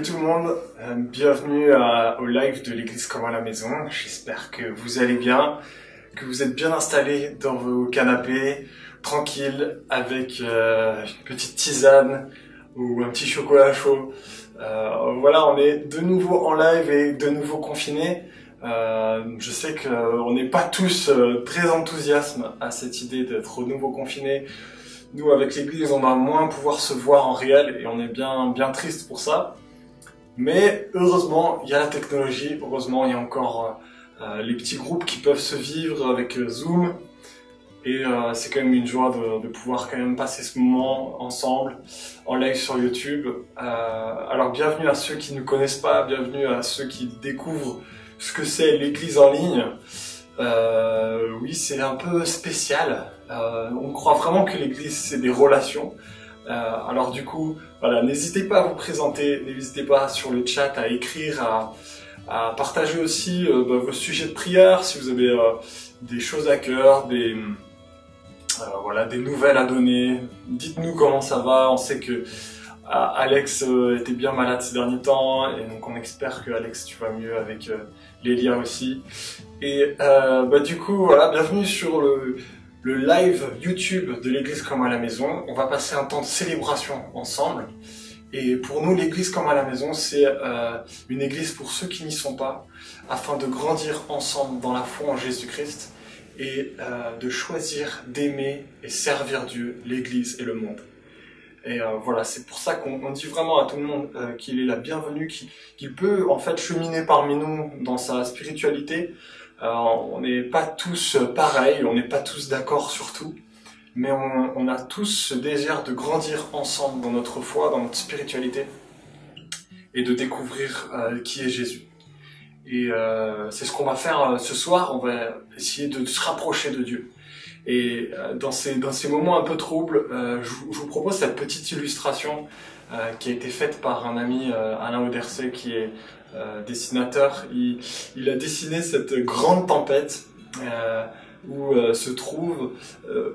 tout le monde, bienvenue au live de l'église comme à la maison. J'espère que vous allez bien, que vous êtes bien installés dans vos canapés, tranquilles, avec une petite tisane ou un petit chocolat chaud. Voilà, on est de nouveau en live et de nouveau confinés. Je sais qu'on n'est pas tous très enthousiastes à cette idée d'être de nouveau confinés. Nous, avec l'église, on va moins pouvoir se voir en réel et on est bien triste pour ça. Mais heureusement, il y a la technologie, heureusement, il y a encore les petits groupes qui peuvent se vivre avec Zoom. Et c'est quand même une joie de pouvoir quand même passer ce moment ensemble, en live sur YouTube. Alors bienvenue à ceux qui ne connaissent pas, bienvenue à ceux qui découvrent ce que c'est l'église en ligne. Oui, c'est un peu spécial. On croit vraiment que l'église, c'est des relations. Alors du coup, voilà, n'hésitez pas à vous présenter, n'hésitez pas sur le chat à écrire, à partager aussi vos sujets de prière, si vous avez des choses à cœur, voilà, des nouvelles à donner. Dites-nous comment ça va. On sait que Alex était bien malade ces derniers temps, et donc on espère que Alex, tu vas mieux avec Lélia aussi. Et du coup, voilà, bienvenue sur le live YouTube de l'église comme à la maison. On va passer un temps de célébration ensemble. Et pour nous, l'église comme à la maison, c'est une église pour ceux qui n'y sont pas, afin de grandir ensemble dans la foi en Jésus-Christ et de choisir d'aimer et servir Dieu, l'église et le monde. Et voilà, c'est pour ça qu'on dit vraiment à tout le monde qu'il est la bienvenue, qu'il peut en fait cheminer parmi nous dans sa spiritualité. On n'est pas tous pareils, on n'est pas tous d'accord sur tout, mais on a tous ce désir de grandir ensemble dans notre foi, dans notre spiritualité, et de découvrir qui est Jésus. Et c'est ce qu'on va faire ce soir. On va essayer de se rapprocher de Dieu. Et dans ces moments un peu troubles, je vous propose cette petite illustration qui a été faite par un ami, Alain Audercet, qui est dessinateur. Il a dessiné cette grande tempête où se trouve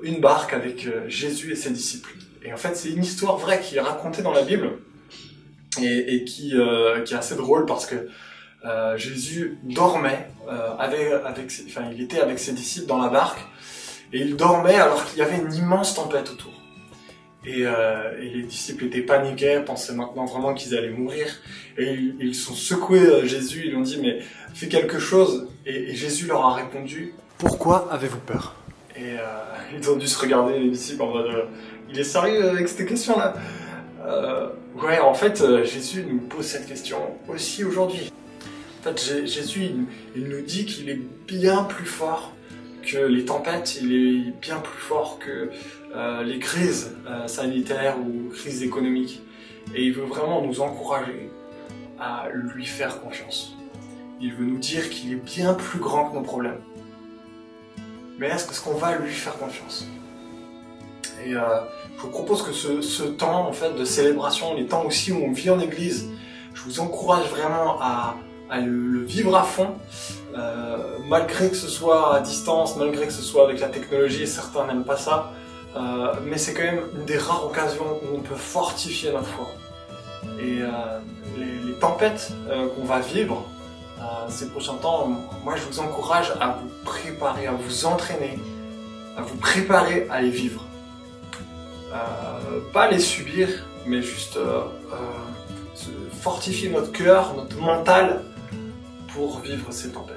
une barque avec Jésus et ses disciples. Et en fait, c'est une histoire vraie qui est racontée dans la Bible et qui est assez drôle parce que Jésus dormait il était avec ses disciples dans la barque et il dormait alors qu'il y avait une immense tempête autour. Et les disciples étaient paniqués, pensaient maintenant vraiment qu'ils allaient mourir. Et ils sont secoués Jésus, ils lui ont dit « mais fais quelque chose ». Et Jésus leur a répondu « pourquoi avez-vous peur ?» Et ils ont dû se regarder, les disciples, en mode « il est sérieux avec cette question-là ?» Ouais, en fait, Jésus nous pose cette question aussi aujourd'hui. En fait, Jésus, il nous dit qu'il est bien plus fort que les tempêtes, il est bien plus fort que les crises sanitaires ou crises économiques. Et il veut vraiment nous encourager à lui faire confiance. Il veut nous dire qu'il est bien plus grand que nos problèmes. Mais est-ce qu'on va lui faire confiance? Et je vous propose que ce temps en fait, de célébration, les temps aussi où on vit en église, je vous encourage vraiment à le vivre à fond, malgré que ce soit à distance, malgré que ce soit avec la technologie, certains n'aiment pas ça, mais c'est quand même une des rares occasions où on peut fortifier notre foi. Et les tempêtes qu'on va vivre ces prochains temps, moi je vous encourage à vous préparer, à vous entraîner, à vous préparer à les vivre. Pas les subir, mais juste fortifier notre cœur, notre mental, pour vivre ces tempêtes.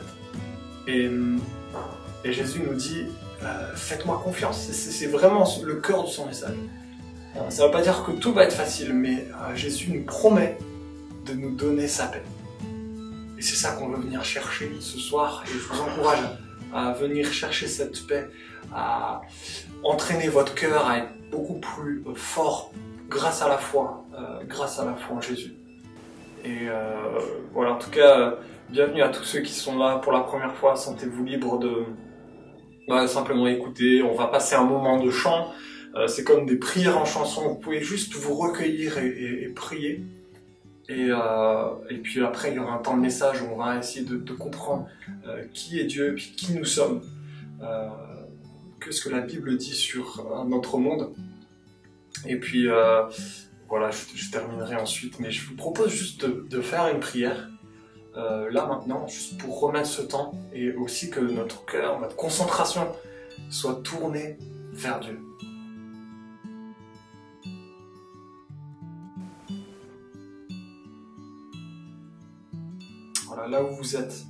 Et Jésus nous dit faites-moi confiance. C'est vraiment le cœur de son message. Ça ne veut pas dire que tout va être facile, mais Jésus nous promet de nous donner sa paix. Et c'est ça qu'on veut venir chercher ce soir. Et je vous encourage à venir chercher cette paix, à entraîner votre cœur à être beaucoup plus fort grâce à la foi en Jésus. Et voilà, en tout cas, bienvenue à tous ceux qui sont là pour la première fois. Sentez-vous libre de simplement écouter. On va passer un moment de chant. C'est comme des prières en chanson. Vous pouvez juste vous recueillir et prier. Et puis après, il y aura un temps de message où on va essayer de comprendre qui est Dieu, puis qui nous sommes. Qu'est-ce que la Bible dit sur notre monde. Et puis voilà, je terminerai ensuite, mais je vous propose juste de faire une prière, là maintenant, juste pour remettre ce temps, et aussi que notre cœur, notre concentration soit tournée vers Dieu. Voilà, là où vous êtes,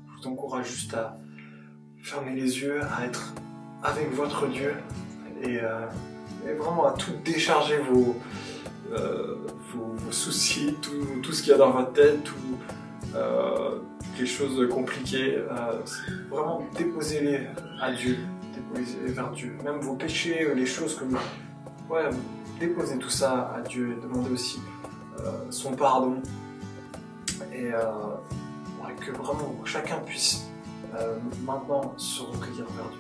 je vous encourage juste à fermer les yeux, à être avec votre Dieu, et vraiment à tout décharger vos soucis, tout ce qu'il y a dans votre tête, toutes les choses compliquées. Vraiment déposez-les à Dieu, déposez-les vers Dieu. Même vos péchés, les choses que vous... Ouais, déposez tout ça à Dieu et demandez aussi son pardon. Et que vraiment chacun puisse maintenant se recueillir vers Dieu.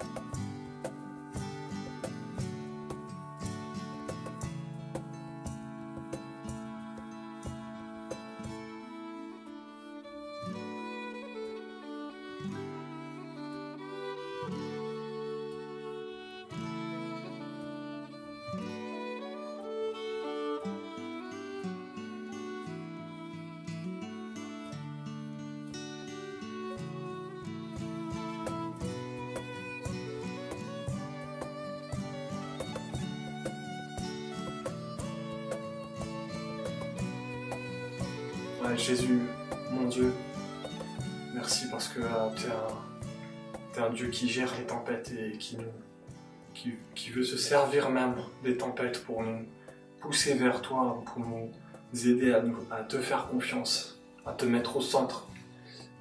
Ouais, Jésus, mon Dieu, merci parce que t'es un Dieu qui gère les tempêtes et qui veut se servir même des tempêtes pour nous pousser vers toi, pour nous aider à te faire confiance, à te mettre au centre.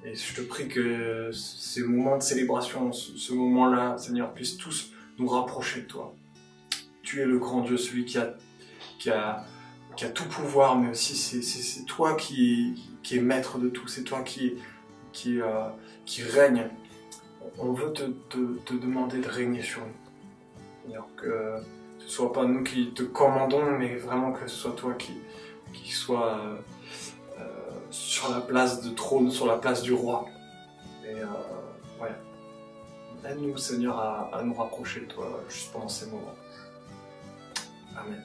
Et je te prie que ces moments de célébration, ce moment-là, Seigneur, puissent tous nous rapprocher de toi. Tu es le grand Dieu, celui qui a tout pouvoir, mais aussi c'est toi qui est maître de tout, c'est toi qui règne. On veut te demander de régner sur nous. Seigneur, que ce ne soit pas nous qui te commandons, mais vraiment que ce soit toi qui soit sur la place de trône, sur la place du roi. Et ouais. Aide-nous, Seigneur, à nous rapprocher de toi juste pendant ces moments. Amen.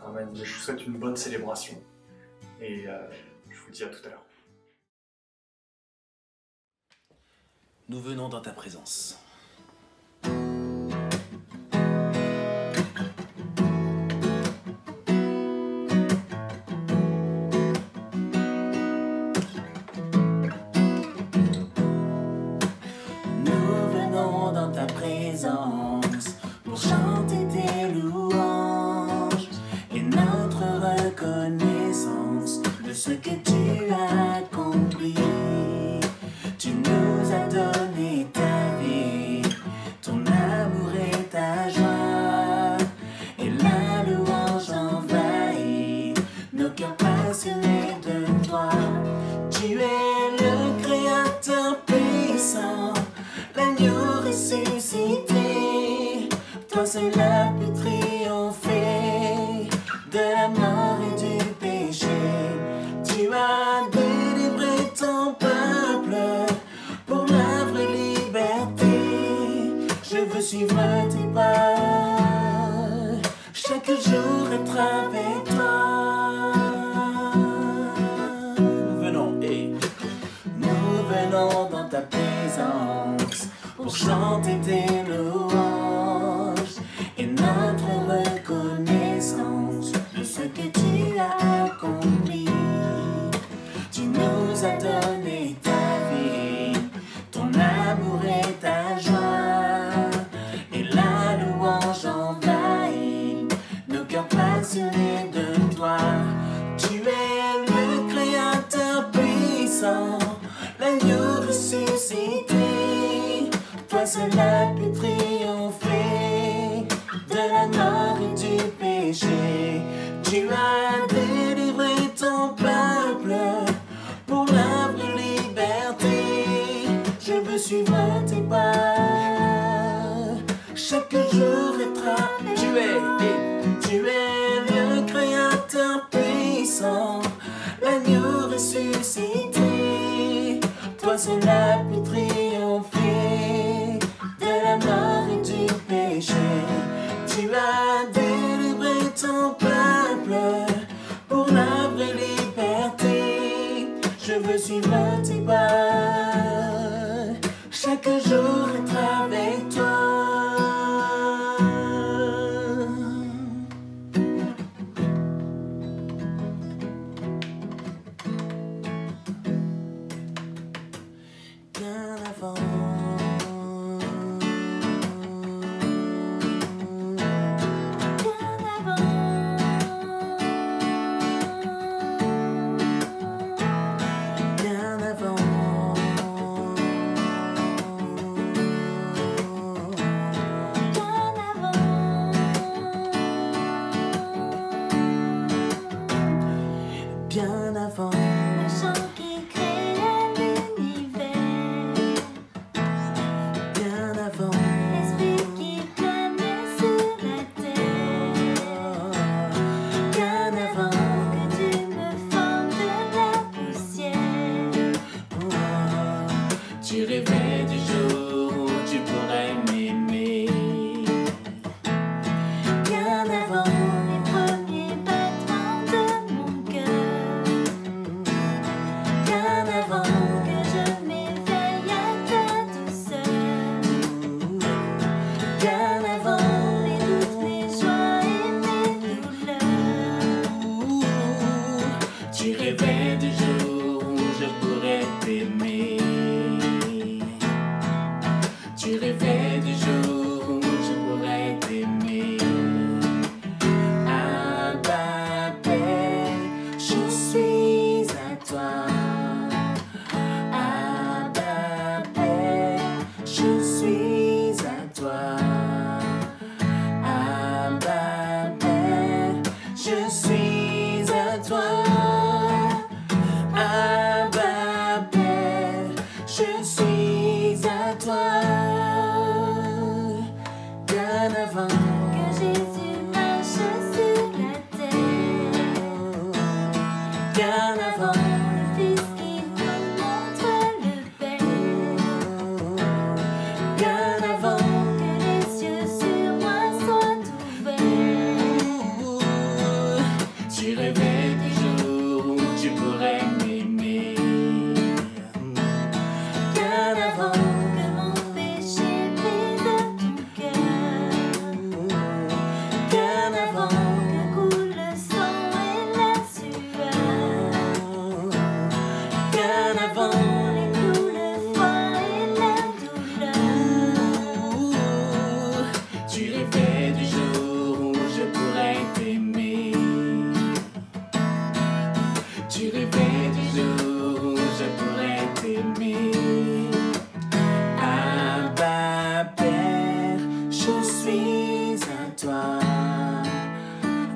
Amen. Je vous souhaite une bonne célébration et je vous dis à tout à l'heure. Nous venons dans ta présence. Pour chanter tes louanges et notre reconnaissance de ce que tu as accompli. Tu nous as donné ta vie, ton amour et ta joie, et la louange envahit nos cœurs passionnés de toi. Tu es le Créateur puissant, l'agneau ressuscité. Toi seul a pu triompher de la mort et du péché. Tu as délivré ton peuple pour la vraie liberté. Je veux suivre tes pas, chaque jour être avec toi. Nous venons dans ta présence pour chanter tes louanges et notre reconnaissance de ce que tu as accompli. Tu nous as donné ta vie, ton amour et ta joie, et la louange envahit nos cœurs passionnés de toi. Tu es le Créateur puissant, l'agneau ressuscité. Toi seul a pu triompher de la mort et du péché. Tu as délivré ton peuple pour la vraie liberté. Je veux suivre tes pas, chaque jour être avec toi. Tu es le Créateur puissant, l'agneau ressuscité. Toi seul a pu triompher de la mort et du péché. Tu as délivré ton suivre tes pas, chaque jour être avec toi. Bien avant. Bien avant le chant qui créa l'univers, bien avant l'esprit qui planait sur la terre, bien avant que tu me formes de la poussière. Tu rêvais du jour où tu pourrais m'aimer, bien avant Les premiers battements de mon cœur, bien avant que je m'éveille à ta douceur, bien avant mes doutes, mes joies et mes douleurs. tu rêvais du jour où je pourrais t'aimer. Tu rêvais du jour où je pourrais t'aimer. Ah bah belle, je suis à toi. Ah bah belle, je suis à toi. Ah bah belle, je suis à toi. Ah bah belle, je suis à toi. Bien avant Que Jésus marche sur la terre, bien avant le Fils qui nous montre le Père, bien avant que les yeux sur moi soient ouverts. tu rêvais du jour où tu pourrais m'aimer. Bien avant Que mon péché brise ton cœur, bien avant que coule le sang et la sueur, bien avant les coups, le froid et la douleur. tu rêvais du jour où je pourrais t'aimer. Tu rêvais du jour où je pourrais t'aimer. Ah bah père, je suis à toi.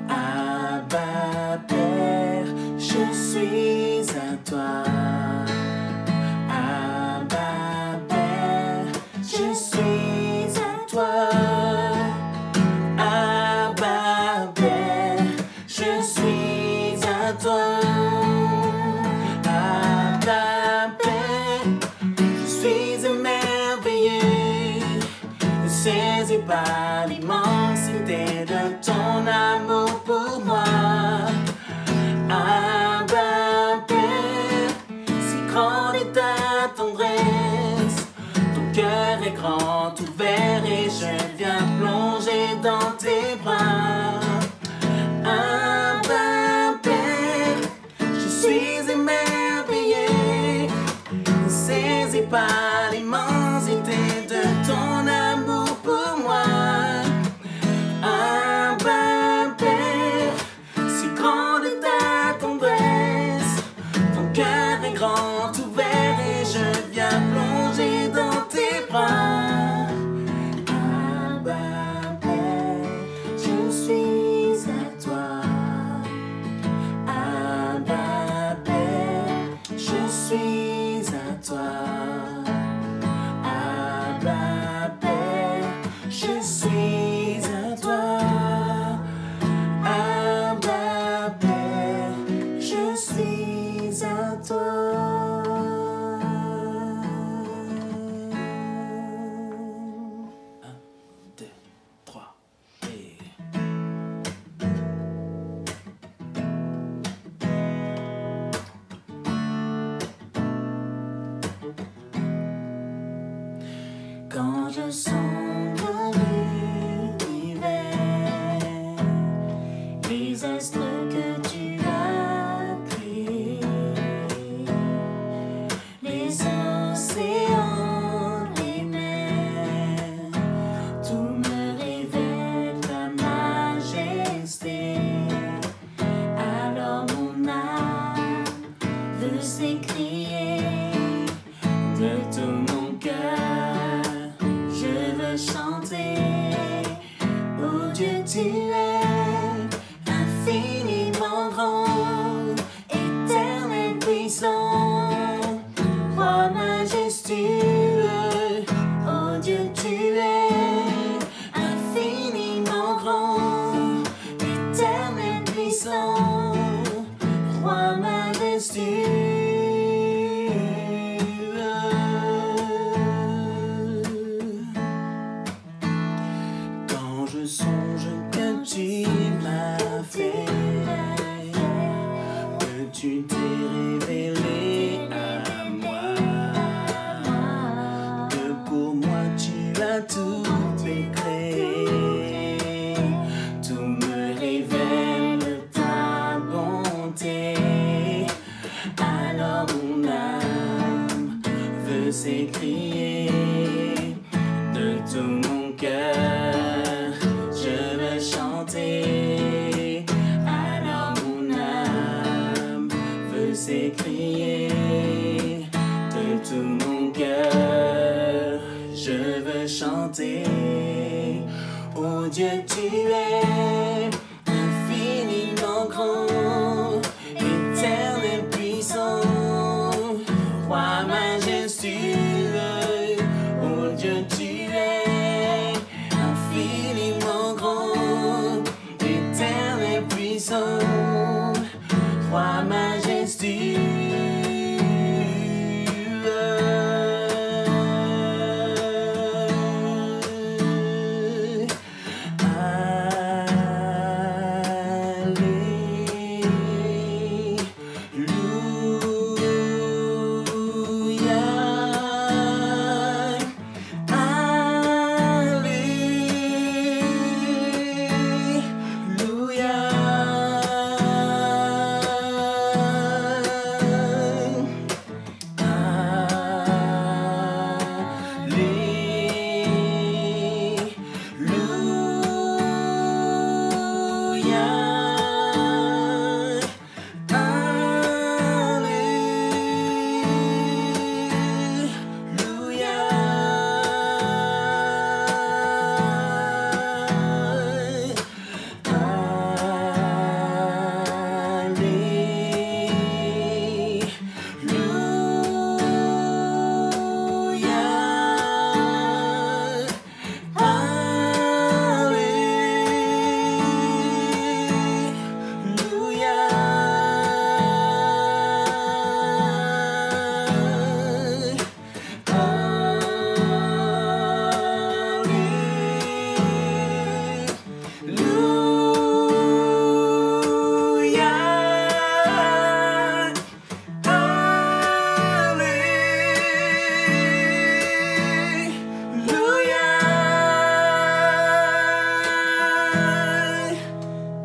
Ah bah père, je suis à toi. Ah bah père, je suis à toi. Ah bah père, je suis à toi. Ah bah père, je suis émerveillé, saisi par l'immensité de ton amour pour moi. Ah bah père, si grande est ta tendresse, ton cœur est grand ouvert et je viens plonger dans tes bras. Ah bah père, je suis émerveillé, saisi par l'immensité de ton amour pour moi. Ah bah père, si grande est ta tendresse, ton cœur est grand ouvert et je viens plonger dans tes bras. Ah bah père, je suis à toi. Ah bah père, je suis à toi. je sonde l'univers, les astres que tu as créés, les océans, les mers, tout me révèle ta majesté. Alors mon âme veut s'écrier de tout mon cœur. Je veux chanter, oh Dieu, tu es infiniment grand, éternel puissant, roi majestueux. Oh Dieu, tu es infiniment grand, éternel puissant, roi majestueux. Quand je songe que tu m'as fait, que tu t'es révélé à moi, que pour moi tu as tout créé, tout me révèle ta bonté. Alors mon âme veut s'écrier de tout mon cœur. Je veux chanter. Alors mon âme veut s'écrier de tout mon cœur. Je veux chanter. Oh Dieu, tu es infiniment grand, éternel puissant, roi majestueux. Oh Dieu, tu es infiniment grand, éternel puissant, roi majestueux.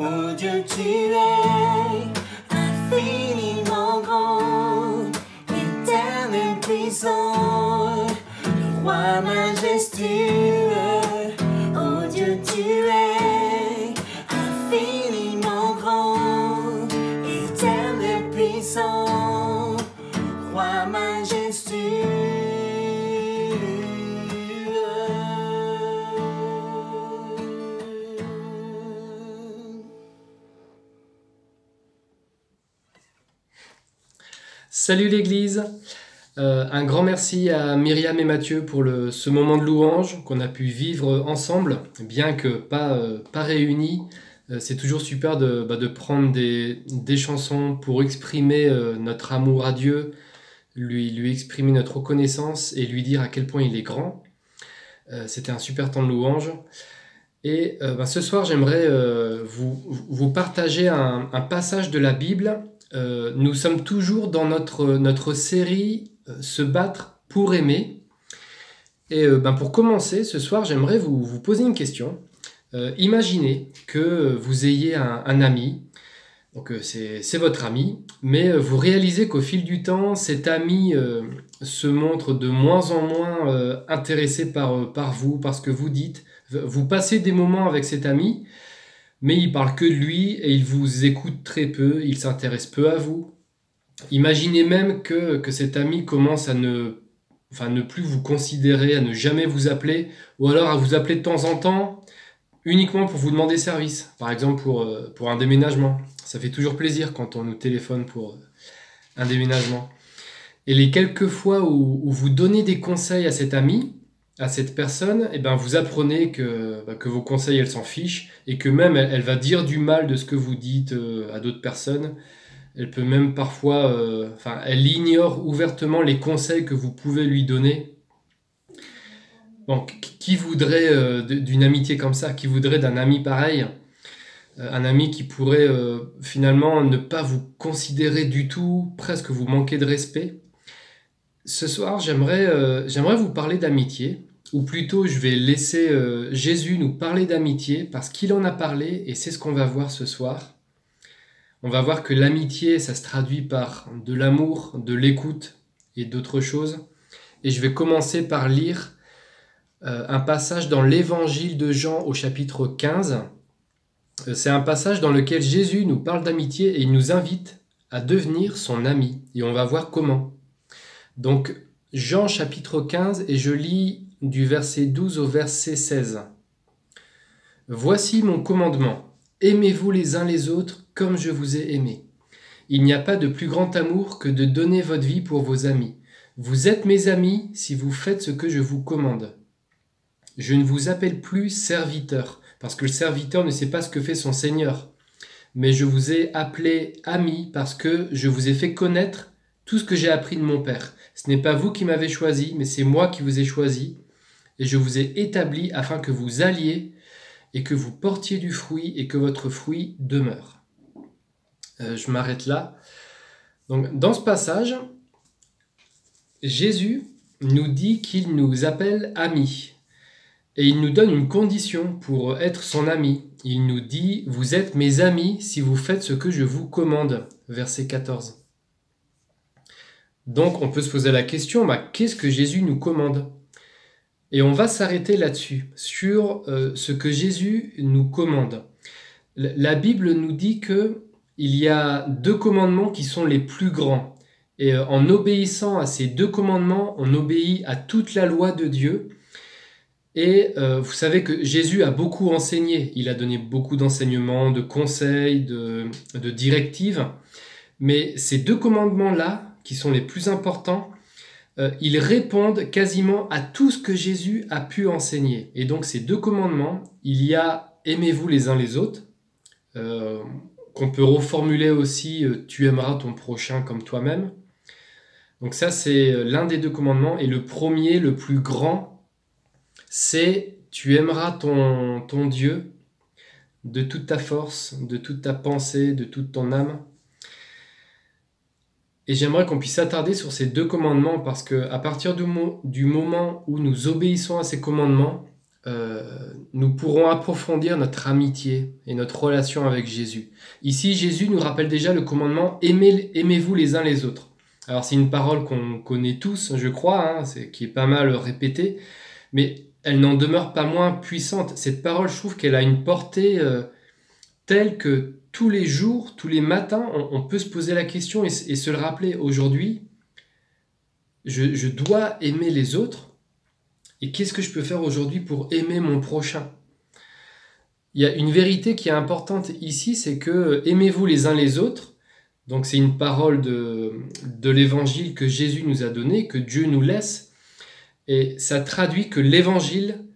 Oh Dieu, tu es infiniment grand, éternel puissant, le roi majestueux. Oh Dieu, tu es infiniment grand, éternel puissant, roi majestueux. Salut l'Église, un grand merci à Myriam et Mathieu pour ce moment de louange qu'on a pu vivre ensemble, bien que pas réunis. C'est toujours super de prendre des chansons pour exprimer notre amour à Dieu, lui exprimer notre reconnaissance et lui dire à quel point il est grand. C'était un super temps de louange. Et ce soir, j'aimerais vous partager un passage de la Bible. Nous sommes toujours dans notre série Se battre pour aimer. Et pour commencer, ce soir, j'aimerais vous poser une question. Imaginez que vous ayez un ami, donc c'est votre ami, mais vous réalisez qu'au fil du temps, cet ami se montre de moins en moins intéressé par vous, par ce que vous dites. Vous passez des moments avec cet ami, mais il parle que de lui et il vous écoute très peu, il s'intéresse peu à vous. Imaginez même que cet ami commence à ne plus vous considérer, à ne jamais vous appeler, ou alors à vous appeler de temps en temps, uniquement pour vous demander service. Par exemple pour un déménagement. Ça fait toujours plaisir quand on nous téléphone pour un déménagement. Et les quelques fois où vous donnez des conseils à cet ami, à cette personne, vous apprenez que vos conseils, elle s'en fiche, et que même elle va dire du mal de ce que vous dites à d'autres personnes. Elle peut même parfois, elle ignore ouvertement les conseils que vous pouvez lui donner. Bon, qui voudrait d'une amitié comme ça? Qui voudrait d'un ami pareil? Un ami qui pourrait finalement ne pas vous considérer du tout, presque vous manquer de respect. Ce soir, j'aimerais vous parler d'amitié, ou plutôt je vais laisser Jésus nous parler d'amitié parce qu'il en a parlé et c'est ce qu'on va voir ce soir. On va voir que l'amitié, ça se traduit par de l'amour, de l'écoute et d'autres choses. Et je vais commencer par lire un passage dans l'évangile de Jean au chapitre 15. C'est un passage dans lequel Jésus nous parle d'amitié et il nous invite à devenir son ami. Et on va voir comment. Donc, Jean chapitre 15, et je lis du verset 12 au verset 16. « Voici mon commandement. Aimez-vous les uns les autres comme je vous ai aimé. Il n'y a pas de plus grand amour que de donner votre vie pour vos amis. Vous êtes mes amis si vous faites ce que je vous commande. Je ne vous appelle plus serviteur, parce que le serviteur ne sait pas ce que fait son Seigneur. Mais je vous ai appelé ami parce que je vous ai fait connaître tout ce que j'ai appris de mon Père. Ce n'est pas vous qui m'avez choisi, mais c'est moi qui vous ai choisi. Et je vous ai établi afin que vous alliez et que vous portiez du fruit et que votre fruit demeure. » Je m'arrête là. Donc, dans ce passage, Jésus nous dit qu'il nous appelle amis. Et il nous donne une condition pour être son ami. Il nous dit « Vous êtes mes amis si vous faites ce que je vous commande » verset 14. Donc, on peut se poser la question, qu'est-ce que Jésus nous commande? Et on va s'arrêter là-dessus, sur ce que Jésus nous commande. La Bible nous dit qu'il y a 2 commandements qui sont les plus grands. Et en obéissant à ces 2 commandements, on obéit à toute la loi de Dieu. Et vous savez que Jésus a beaucoup enseigné. Il a donné beaucoup d'enseignements, de conseils, de directives. Mais ces 2 commandements-là, qui sont les plus importants, ils répondent quasiment à tout ce que Jésus a pu enseigner. Et donc ces 2 commandements, il y a « aimez-vous les uns les autres », qu'on peut reformuler aussi « tu aimeras ton prochain comme toi-même ». Donc ça, c'est l'un des 2 commandements. Et le premier, le plus grand, c'est « tu aimeras ton Dieu de toute ta force, de toute ta pensée, de toute ton âme ». Et j'aimerais qu'on puisse s'attarder sur ces 2 commandements parce qu'à partir du moment où nous obéissons à ces commandements, nous pourrons approfondir notre amitié et notre relation avec Jésus. Ici, Jésus nous rappelle déjà le commandement « Aimez-vous les uns les autres ». Alors c'est une parole qu'on connaît tous, je crois, qui est pas mal répétée, mais elle n'en demeure pas moins puissante. Cette parole, je trouve qu'elle a une portée telle que tous les jours, tous les matins, on peut se poser la question et se le rappeler. Aujourd'hui, je dois aimer les autres. Et qu'est-ce que je peux faire aujourd'hui pour aimer mon prochain? Il y a une vérité qui est importante ici, c'est que aimez-vous les uns les autres. Donc c'est une parole de l'évangile que Jésus nous a donné, que Dieu nous laisse. Et ça traduit que l'évangile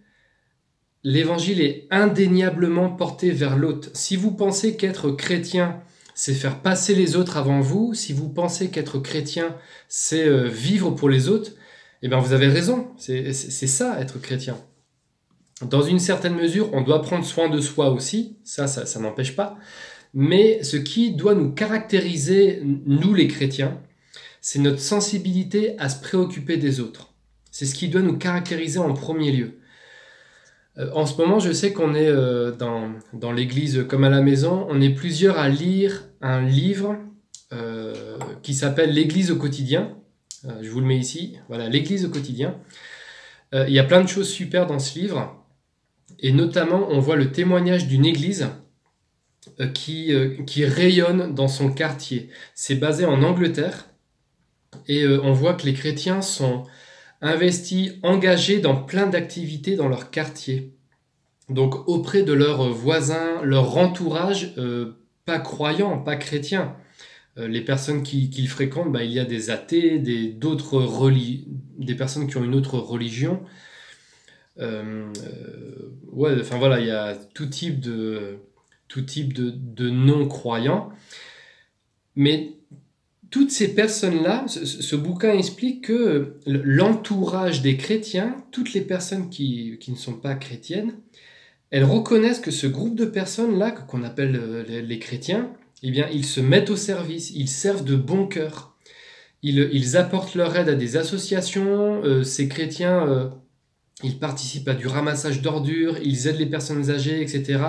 est indéniablement porté vers l'autre. Si vous pensez qu'être chrétien, c'est faire passer les autres avant vous, si vous pensez qu'être chrétien, c'est vivre pour les autres, eh bien vous avez raison, c'est ça être chrétien. Dans une certaine mesure, on doit prendre soin de soi aussi, ça n'empêche pas, mais ce qui doit nous caractériser, nous les chrétiens, c'est notre sensibilité à se préoccuper des autres. C'est ce qui doit nous caractériser en premier lieu. En ce moment, je sais qu'on est dans l'église comme à la maison, on est plusieurs à lire un livre qui s'appelle L'Église au quotidien. Je vous le mets ici. Voilà, L'Église au quotidien. Il y a plein de choses super dans ce livre. Et notamment, on voit le témoignage d'une église qui rayonne dans son quartier. C'est basé en Angleterre. Et on voit que les chrétiens sont investis, engagés dans plein d'activités dans leur quartier. Donc auprès de leurs voisins, leur entourage, pas croyants, pas chrétiens. Les personnes qu'ils fréquentent, il y a des athées, des personnes qui ont une autre religion. Enfin voilà, il y a tout type de non-croyants. Mais toutes ces personnes-là, ce bouquin explique que l'entourage des chrétiens, toutes les personnes qui ne sont pas chrétiennes, elles reconnaissent que ce groupe de personnes-là, qu'on appelle les chrétiens, eh bien, ils se mettent au service, ils servent de bon cœur. Ils apportent leur aide à des associations, ces chrétiens, ils participent à du ramassage d'ordures, ils aident les personnes âgées, etc.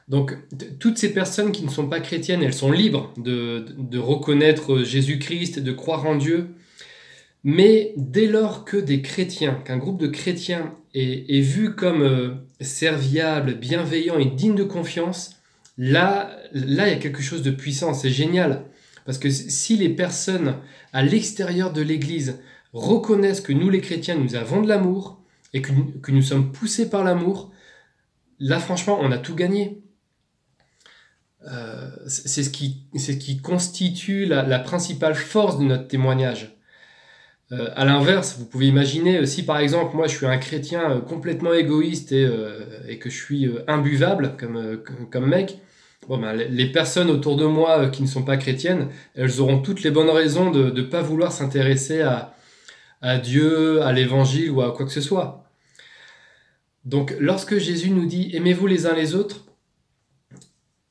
Donc, toutes ces personnes qui ne sont pas chrétiennes, elles sont libres de reconnaître Jésus-Christ, de croire en Dieu. Mais dès lors que des chrétiens, qu'un groupe de chrétiens est vu comme serviable, bienveillant et digne de confiance, là, il y a quelque chose de puissant, c'est génial. Parce que si les personnes à l'extérieur de l'Église reconnaissent que nous, les chrétiens, nous avons de l'amour et que nous sommes poussés par l'amour, là, franchement, on a tout gagné. C'est ce qui constitue la principale force de notre témoignage. À l'inverse, vous pouvez imaginer, si par exemple, moi, je suis un chrétien complètement égoïste et que je suis imbuvable comme mec, les personnes autour de moi qui ne sont pas chrétiennes, elles auront toutes les bonnes raisons de ne pas vouloir s'intéresser à Dieu, à l'évangile ou à quoi que ce soit. Donc, lorsque Jésus nous dit « Aimez-vous les uns les autres »,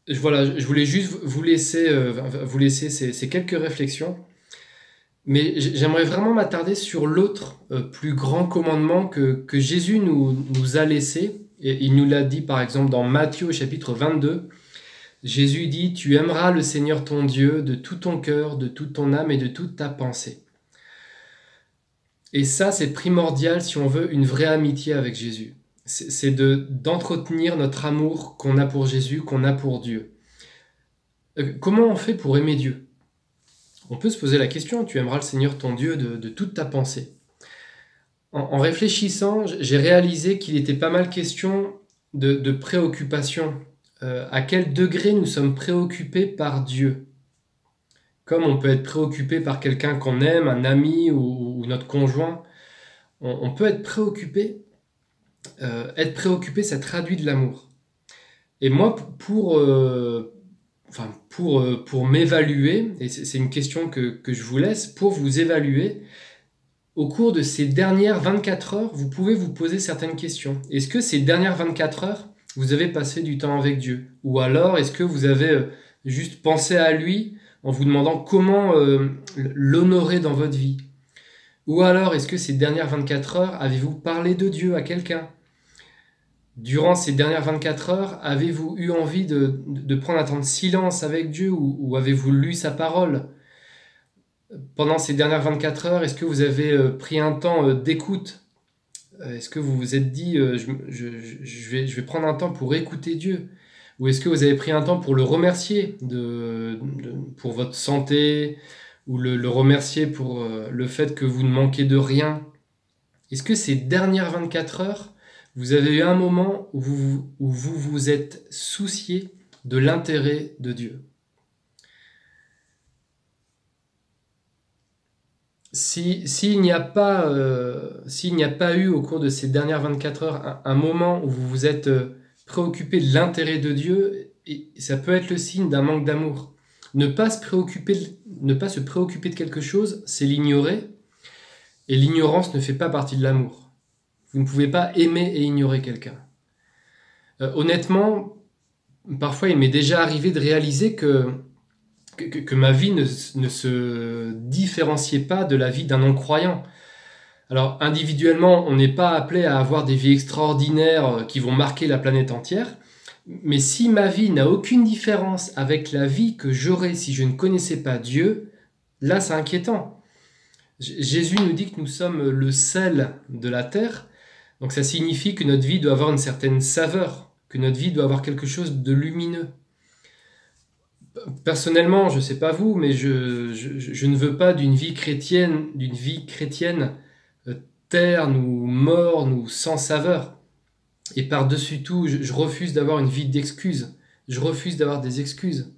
je voulais juste vous laisser ces quelques réflexions. Mais j'aimerais vraiment m'attarder sur l'autre plus grand commandement que Jésus nous a laissé. Et il nous l'a dit par exemple dans Matthieu chapitre 22. Jésus dit « Tu aimeras le Seigneur ton Dieu de tout ton cœur, de toute ton âme et de toute ta pensée. » Et ça, c'est primordial si on veut une vraie amitié avec Jésus. C'est d'entretenir notre amour qu'on a pour Jésus, qu'on a pour Dieu. Comment on fait pour aimer Dieu ? On peut se poser la question, tu aimeras le Seigneur ton Dieu de toute ta pensée. En réfléchissant, j'ai réalisé qu'il était pas mal question de préoccupation. À quel degré nous sommes préoccupés par Dieu ? Comme on peut être préoccupé par quelqu'un qu'on aime, un ami ou notre conjoint, on peut être préoccupé. Être préoccupé, ça traduit de l'amour. Et moi, pour m'évaluer, et c'est une question que je vous laisse, pour vous évaluer, au cours de ces dernières 24 heures, vous pouvez vous poser certaines questions. Est-ce que ces dernières 24 heures, vous avez passé du temps avec Dieu ? Ou alors, est-ce que vous avez juste pensé à lui en vous demandant comment l'honorer dans votre vie ? Ou alors, est-ce que ces dernières 24 heures, avez-vous parlé de Dieu à quelqu'un ? Durant ces dernières 24 heures, avez-vous eu envie de prendre un temps de silence avec Dieu ou avez-vous lu sa parole ? Pendant ces dernières 24 heures, est-ce que vous avez pris un temps d'écoute ? Est-ce que vous vous êtes dit je vais prendre un temps pour écouter Dieu ? Ou est-ce que vous avez pris un temps pour le remercier pour votre santé ou le remercier pour le fait que vous ne manquez de rien ? Est-ce que ces dernières 24 heures, vous avez eu un moment où vous vous êtes soucié de l'intérêt de Dieu ? S'il n'y a pas eu au cours de ces dernières 24 heures un moment où vous vous êtes préoccupé de l'intérêt de Dieu, ça peut être le signe d'un manque d'amour. Ne pas se préoccuper de quelque chose, c'est l'ignorer. Et l'ignorance ne fait pas partie de l'amour. Vous ne pouvez pas aimer et ignorer quelqu'un. Honnêtement, parfois il m'est déjà arrivé de réaliser que ma vie ne se différenciait pas de la vie d'un non-croyant. Alors individuellement, on n'est pas appelé à avoir des vies extraordinaires qui vont marquer la planète entière, mais si ma vie n'a aucune différence avec la vie que j'aurais si je ne connaissais pas Dieu, là c'est inquiétant. Jésus nous dit que nous sommes le sel de la terre, donc ça signifie que notre vie doit avoir une certaine saveur, que notre vie doit avoir quelque chose de lumineux. Personnellement, je ne sais pas vous, mais je ne veux pas d'une vie chrétienne terne ou morne ou sans saveur. Et par-dessus tout, je refuse d'avoir une vie d'excuses. Je refuse d'avoir des excuses.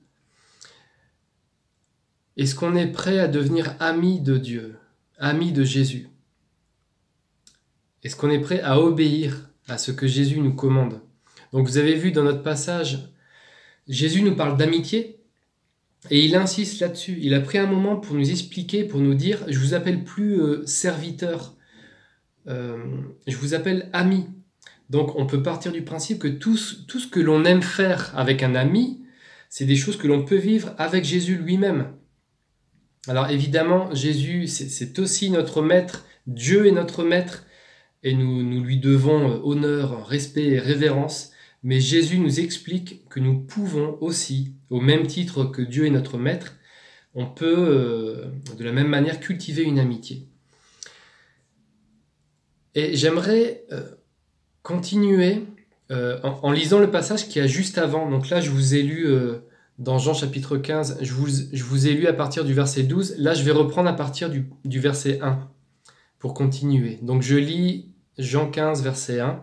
Est-ce qu'on est prêt à devenir ami de Dieu, ami de Jésus? Est-ce qu'on est prêt à obéir à ce que Jésus nous commande? Donc vous avez vu dans notre passage, Jésus nous parle d'amitié et il insiste là-dessus. Il a pris un moment pour nous expliquer, pour nous dire, je vous appelle plus serviteur, je vous appelle ami. Donc on peut partir du principe que tout ce que l'on aime faire avec un ami, c'est des choses que l'on peut vivre avec Jésus lui-même. Alors évidemment, Jésus, c'est aussi notre maître, Dieu est notre maître, et nous lui devons honneur, respect et révérence, mais Jésus nous explique que nous pouvons aussi, au même titre que Dieu est notre maître, on peut de la même manière cultiver une amitié. Et j'aimerais continuer en lisant le passage qu'il y a juste avant. Donc là, je vous ai lu dans Jean chapitre 15, je vous ai lu à partir du verset 12. Là, je vais reprendre à partir du verset 1 pour continuer. Donc je lis Jean 15, verset 1.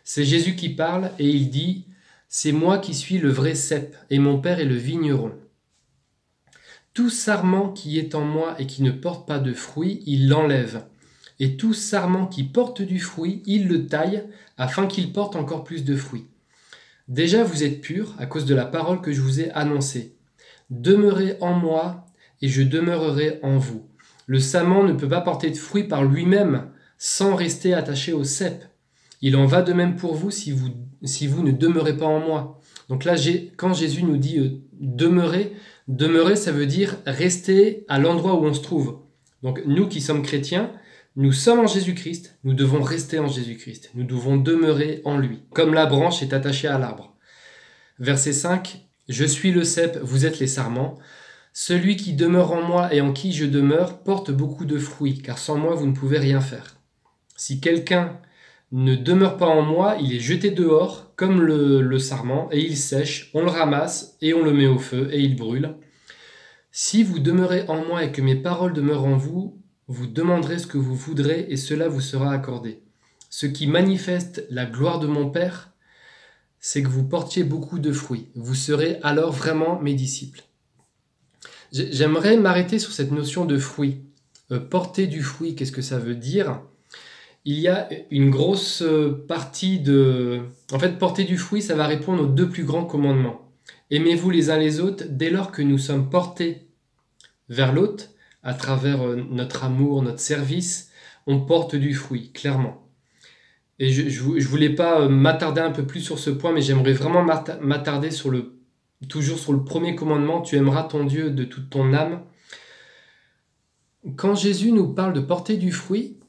C'est Jésus qui parle et il dit « C'est moi qui suis le vrai cep et mon Père est le vigneron. Tout sarment qui est en moi et qui ne porte pas de fruit, il l'enlève. Et tout sarment qui porte du fruit, il le taille, afin qu'il porte encore plus de fruits. Déjà vous êtes purs à cause de la parole que je vous ai annoncée. Demeurez en moi, et je demeurerai en vous. Le sarment ne peut pas porter de fruits par lui-même, sans rester attaché au cep. Il en va de même pour vous si vous ne demeurez pas en moi. » Donc là, quand Jésus nous dit demeurer, ça veut dire rester à l'endroit où on se trouve. Donc nous qui sommes chrétiens, nous sommes en Jésus-Christ, nous devons rester en Jésus-Christ, nous devons demeurer en lui, comme la branche est attachée à l'arbre. Verset 5, « Je suis le cep, vous êtes les sarments. Celui qui demeure en moi et en qui je demeure porte beaucoup de fruits, car sans moi vous ne pouvez rien faire. Si quelqu'un ne demeure pas en moi, il est jeté dehors, comme le sarment, et il sèche, on le ramasse, et on le met au feu, et il brûle. Si vous demeurez en moi et que mes paroles demeurent en vous, vous demanderez ce que vous voudrez et cela vous sera accordé. Ce qui manifeste la gloire de mon Père, c'est que vous portiez beaucoup de fruits. Vous serez alors vraiment mes disciples. » J'aimerais m'arrêter sur cette notion de fruit. Porter du fruit, qu'est-ce que ça veut dire? Il y a une grosse partie de... En fait, porter du fruit, ça va répondre aux deux plus grands commandements. Aimez-vous les uns les autres dès lors que nous sommes portés vers l'autre, à travers notre amour, notre service, on porte du fruit, clairement. Et je voulais pas m'attarder un peu plus sur ce point, mais j'aimerais vraiment m'attarder toujours sur le premier commandement, tu aimeras ton Dieu de toute ton âme. Quand Jésus nous parle de porter du fruit,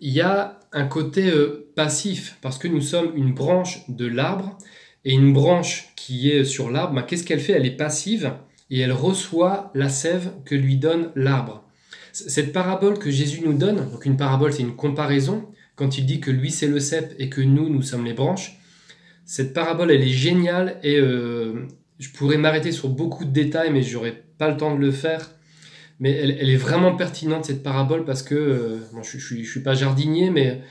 il y a un côté passif, parce que nous sommes une branche de l'arbre, et une branche qui est sur l'arbre, qu'est-ce qu'elle fait? Elle est passive, et elle reçoit la sève que lui donne l'arbre. Cette parabole que Jésus nous donne, donc une parabole c'est une comparaison, quand il dit que lui c'est le cep et que nous sommes les branches, cette parabole elle est géniale et je pourrais m'arrêter sur beaucoup de détails mais j'aurais pas le temps de le faire. Mais elle est vraiment pertinente cette parabole parce que, je suis pas jardinier mais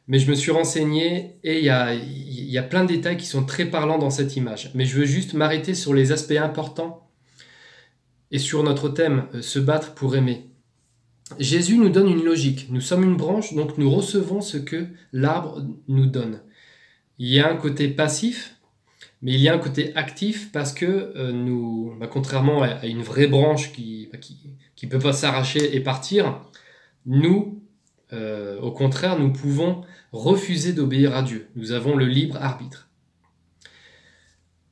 je me suis renseigné et il y a plein de détails qui sont très parlants dans cette image. Mais je veux juste m'arrêter sur les aspects importants et sur notre thème, se battre pour aimer. Jésus nous donne une logique. Nous sommes une branche, donc nous recevons ce que l'arbre nous donne. Il y a un côté passif, mais il y a un côté actif parce que contrairement à une vraie branche qui peut pas s'arracher et partir, nous, au contraire, nous pouvons refuser d'obéir à Dieu. Nous avons le libre arbitre.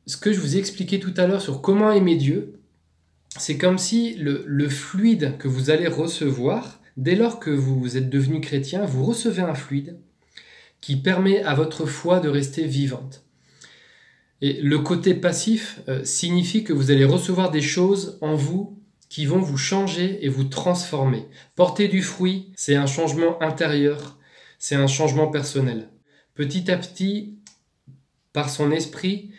Ce que je vous ai expliqué tout à l'heure sur comment aimer Dieu, c'est comme si le fluide que vous allez recevoir Dès lors que vous êtes devenu chrétien, vous recevez un fluide qui permet à votre foi de rester vivante. Et le côté passif signifie que vous allez recevoir des choses en vous qui vont vous changer et vous transformer. Porter du fruit, c'est un changement intérieur, c'est un changement personnel. Petit à petit, par son esprit,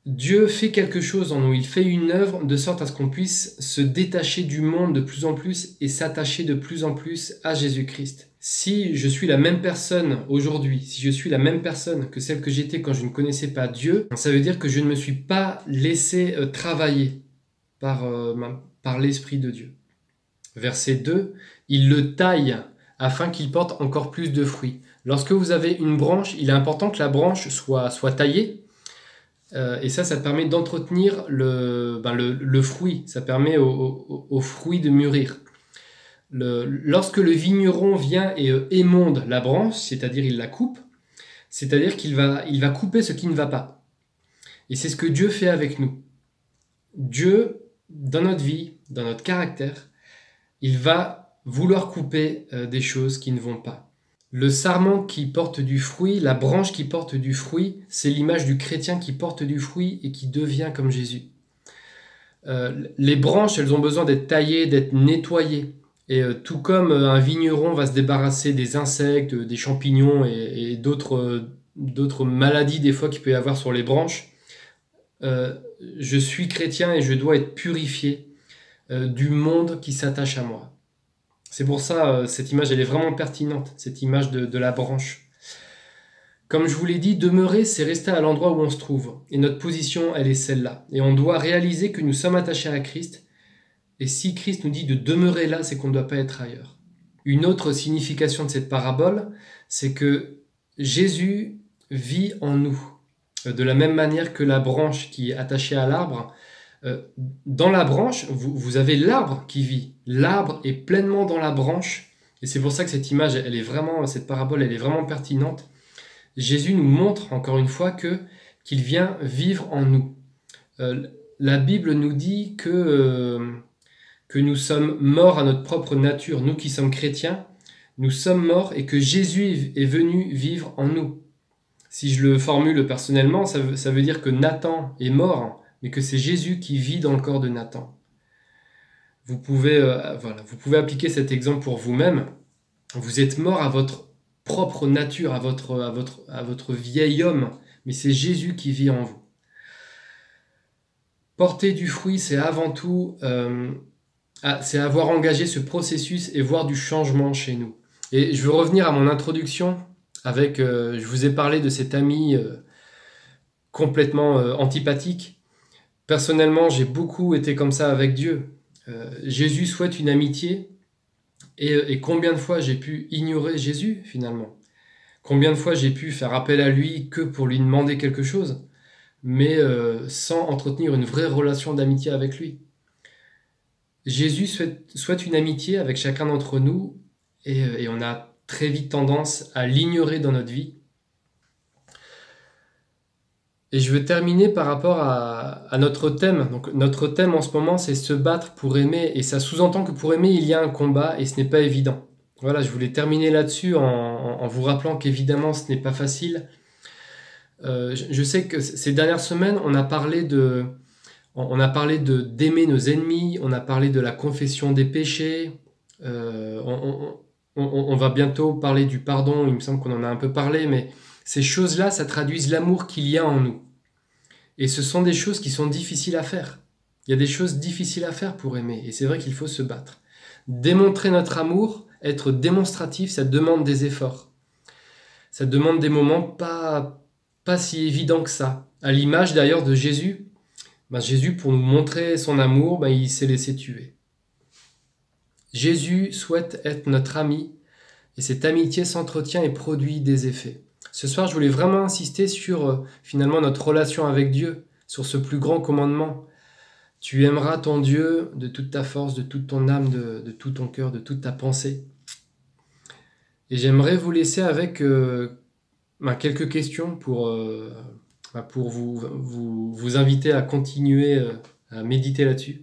Dieu fait quelque chose en nous, il fait une œuvre de sorte à ce qu'on puisse se détacher du monde de plus en plus et s'attacher de plus en plus à Jésus-Christ. Si je suis la même personne aujourd'hui, si je suis la même personne que celle que j'étais quand je ne connaissais pas Dieu, ça veut dire que je ne me suis pas laissé travailler par l'Esprit de Dieu. Verset 2, il le taille afin qu'il porte encore plus de fruits. Lorsque vous avez une branche, il est important que la branche soit taillée. Et ça permet d'entretenir le fruit, ça permet au fruit de mûrir. Lorsque le vigneron vient et émonde la branche, c'est-à-dire il la coupe, c'est-à-dire qu'il va couper ce qui ne va pas. Et c'est ce que Dieu fait avec nous. Dieu, dans notre vie, dans notre caractère, il va vouloir couper des choses qui ne vont pas. Le sarment qui porte du fruit, la branche qui porte du fruit, c'est l'image du chrétien qui porte du fruit et qui devient comme Jésus. Les branches, elles ont besoin d'être taillées, d'être nettoyées. Et tout comme un vigneron va se débarrasser des insectes, des champignons et d'autres maladies des fois qu'il peut y avoir sur les branches, je suis chrétien et je dois être purifié du monde qui s'attache à moi. C'est pour ça, cette image, elle est vraiment pertinente, cette image de la branche. Comme je vous l'ai dit, demeurer, c'est rester à l'endroit où on se trouve. Et notre position, elle est celle-là. Et on doit réaliser que nous sommes attachés à Christ. Et si Christ nous dit de demeurer là, c'est qu'on ne doit pas être ailleurs. Une autre signification de cette parabole, c'est que Jésus vit en nous. De la même manière que la branche qui est attachée à l'arbre, dans la branche, vous avez l'arbre qui vit. L'arbre est pleinement dans la branche. Et c'est pour ça que cette image, cette parabole, elle est vraiment pertinente. Jésus nous montre, encore une fois, qu'il vient vivre en nous. La Bible nous dit que nous sommes morts à notre propre nature. Nous qui sommes chrétiens, nous sommes morts et que Jésus est venu vivre en nous. Si je le formule personnellement, ça veut dire que Nathan est mort, mais que c'est Jésus qui vit dans le corps de Nathan. Vous pouvez appliquer cet exemple pour vous-même. Vous êtes mort à votre propre nature, à votre vieil homme, mais c'est Jésus qui vit en vous. Porter du fruit, c'est avant tout, c'est avoir engagé ce processus et voir du changement chez nous. Et je veux revenir à mon introduction avec, je vous ai parlé de cet ami complètement antipathique. Personnellement, j'ai beaucoup été comme ça avec Dieu. Jésus souhaite une amitié et combien de fois j'ai pu ignorer Jésus finalement? Combien de fois j'ai pu faire appel à lui que pour lui demander quelque chose, mais sans entretenir une vraie relation d'amitié avec lui? Jésus souhaite une amitié avec chacun d'entre nous et on a très vite tendance à l'ignorer dans notre vie. Et je veux terminer par rapport à notre thème. Donc, notre thème en ce moment, c'est se battre pour aimer. Et ça sous-entend que pour aimer, il y a un combat et ce n'est pas évident. Voilà, je voulais terminer là-dessus en vous rappelant qu'évidemment, ce n'est pas facile. Je sais que ces dernières semaines, on a parlé d'aimer nos ennemis, on a parlé de la confession des péchés. On va bientôt parler du pardon, il me semble qu'on en a un peu parlé, mais ces choses-là, ça traduise l'amour qu'il y a en nous. Et ce sont des choses qui sont difficiles à faire. Il y a des choses difficiles à faire pour aimer, et c'est vrai qu'il faut se battre. Démontrer notre amour, être démonstratif, ça demande des efforts. Ça demande des moments pas si évidents que ça. À l'image d'ailleurs de Jésus, Jésus, pour nous montrer son amour, il s'est laissé tuer. Jésus souhaite être notre ami, et cette amitié s'entretient et produit des effets. Ce soir, je voulais vraiment insister sur finalement notre relation avec Dieu, sur ce plus grand commandement. Tu aimeras ton Dieu de toute ta force, de toute ton âme, de tout ton cœur, de toute ta pensée. Et j'aimerais vous laisser avec quelques questions pour vous inviter à continuer à méditer là-dessus.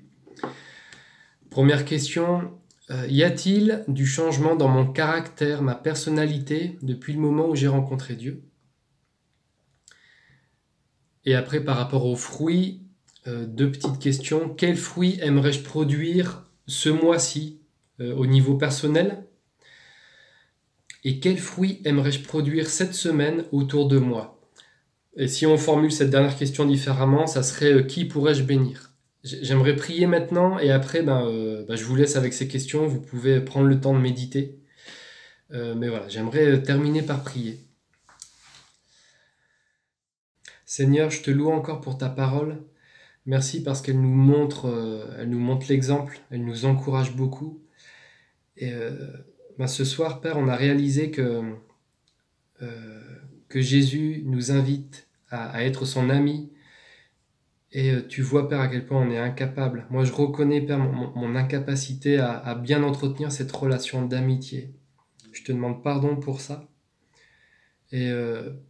Première question, y a-t-il du changement dans mon caractère, ma personnalité, depuis le moment où j'ai rencontré Dieu? Et après, par rapport aux fruits, deux petites questions. Quels fruits aimerais-je produire ce mois-ci au niveau personnel? Et quels fruits aimerais-je produire cette semaine autour de moi? Et si on formule cette dernière question différemment, ça serait qui pourrais-je bénir? J'aimerais prier maintenant et après, je vous laisse avec ces questions. Vous pouvez prendre le temps de méditer. Mais voilà, j'aimerais terminer par prier. Seigneur, je te loue encore pour ta parole. Merci parce qu'elle nous montre l'exemple, elle nous encourage beaucoup. Et ce soir, Père, on a réalisé que Jésus nous invite à être son ami. Et tu vois, Père, à quel point on est incapable. Moi, je reconnais, Père, mon incapacité à bien entretenir cette relation d'amitié. Je te demande pardon pour ça. Et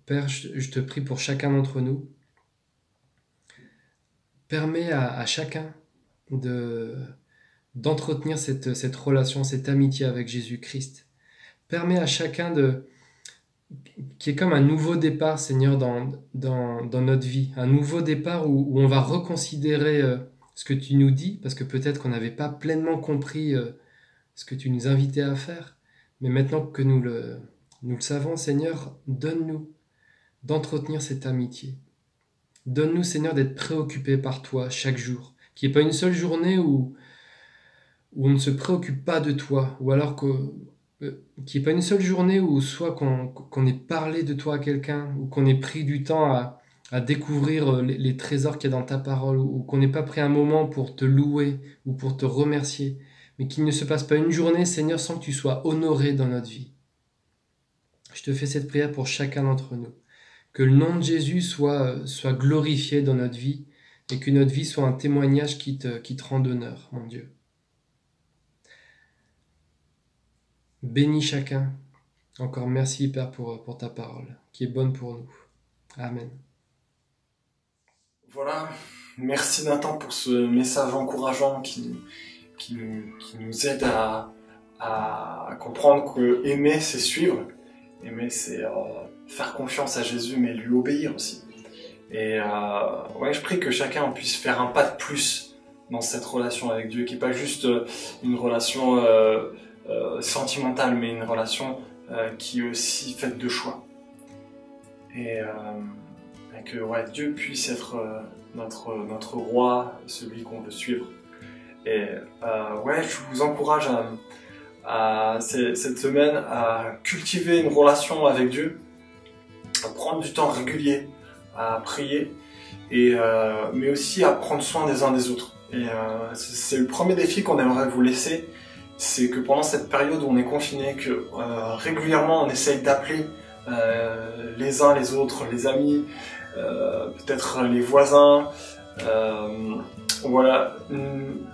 Père, je te prie pour chacun d'entre nous. Permets à chacun d'entretenir cette relation, cette amitié avec Jésus-Christ. Permets à chacun qui est comme un nouveau départ, Seigneur, dans notre vie. Un nouveau départ où on va reconsidérer ce que tu nous dis, parce que peut-être qu'on n'avait pas pleinement compris ce que tu nous invitais à faire. Mais maintenant que nous le savons, Seigneur, donne-nous d'entretenir cette amitié. Donne-nous, Seigneur, d'être préoccupés par toi chaque jour. Qu'il n'y ait pas une seule journée où on ne se préoccupe pas de toi, ou alors qu'il n'y ait pas une seule journée où soit qu'on ait parlé de toi à quelqu'un, ou qu'on ait pris du temps à découvrir les trésors qu'il y a dans ta parole, ou qu'on n'ait pas pris un moment pour te louer, ou pour te remercier, mais qu'il ne se passe pas une journée, Seigneur, sans que tu sois honoré dans notre vie. Je te fais cette prière pour chacun d'entre nous. Que le nom de Jésus soit glorifié dans notre vie et que notre vie soit un témoignage qui te rend honneur, mon Dieu. Bénis chacun. Encore merci, Père, pour ta parole, qui est bonne pour nous. Amen. Voilà, merci Nathan pour ce message encourageant qui nous aide à comprendre que aimer, c'est suivre. Aimer, c'est faire confiance à Jésus, mais lui obéir aussi. Et je prie que chacun puisse faire un pas de plus dans cette relation avec Dieu, qui n'est pas juste une relation sentimentale, mais une relation qui est aussi faite de choix. Et que Dieu puisse être notre roi, celui qu'on veut suivre. Et je vous encourage cette semaine à cultiver une relation avec Dieu, à prendre du temps régulier, à prier, mais aussi à prendre soin des uns des autres. Et c'est le premier défi qu'on aimerait vous laisser, c'est que pendant cette période où on est confiné, que régulièrement on essaye d'appeler les uns les autres, les amis, peut-être les voisins,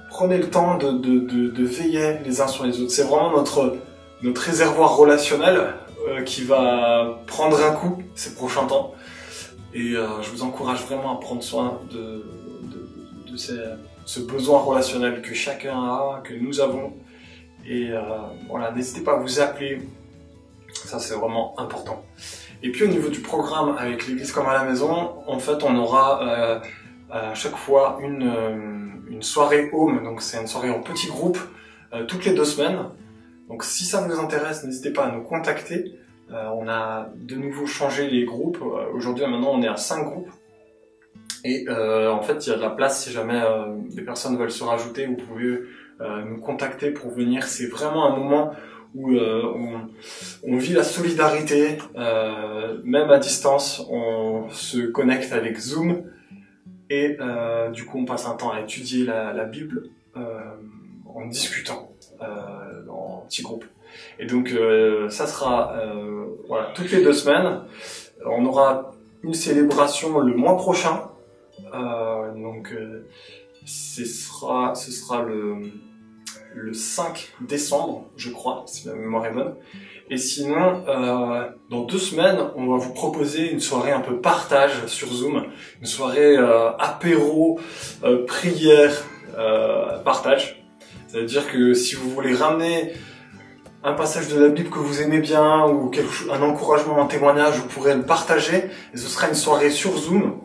prenez le temps de veiller les uns sur les autres. C'est vraiment notre réservoir relationnel qui va prendre un coup ces prochains temps. Et je vous encourage vraiment à prendre soin de ce besoin relationnel que chacun a, que nous avons. Et n'hésitez pas à vous appeler. Ça, c'est vraiment important. Et puis au niveau du programme avec l'église comme à la maison, en fait, on aura à chaque fois une soirée home. Donc c'est une soirée en petit groupe toutes les 2 semaines. Donc si ça vous intéresse, n'hésitez pas à nous contacter. On a de nouveau changé les groupes. Aujourd'hui, maintenant, on est à 5 groupes. Et en fait, il y a de la place si jamais des personnes veulent se rajouter. Vous pouvez nous contacter pour venir. C'est vraiment un moment où on vit la solidarité, même à distance. On se connecte avec Zoom et du coup, on passe un temps à étudier la Bible en discutant en petits groupes. Et donc, ça sera toutes les 2 semaines. On aura une célébration le mois prochain. Ce sera le 5 décembre, je crois, si ma mémoire est bonne. Et sinon, dans 2 semaines, on va vous proposer une soirée un peu partage sur Zoom. Une soirée apéro, prière, partage. C'est-à-dire que si vous voulez ramener un passage de la Bible que vous aimez bien ou un encouragement, un témoignage, vous pourrez le partager. Et ce sera une soirée sur Zoom,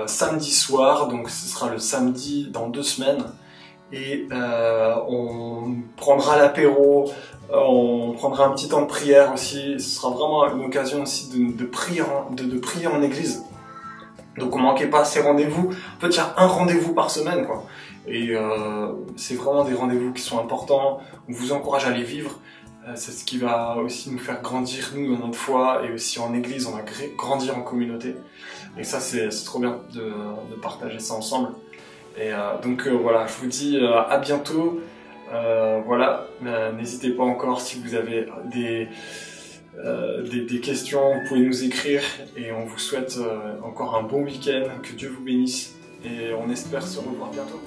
samedi soir, donc ce sera le samedi dans 2 semaines. Et on prendra l'apéro, on prendra un petit temps de prière aussi. Ce sera vraiment une occasion aussi de prier en église. Donc on manquez pas ces rendez-vous. En fait, il y a un rendez-vous par semaine, quoi. Et c'est vraiment des rendez-vous qui sont importants. On vous encourage à les vivre. C'est ce qui va aussi nous faire grandir, nous, dans notre foi. Et aussi en église, on va grandir en communauté. Et ça, c'est trop bien de partager ça ensemble. Et donc voilà, je vous dis à bientôt. Voilà, n'hésitez pas encore si vous avez des questions, vous pouvez nous écrire. Et on vous souhaite encore un bon week-end. Que Dieu vous bénisse. Et on espère se revoir bientôt.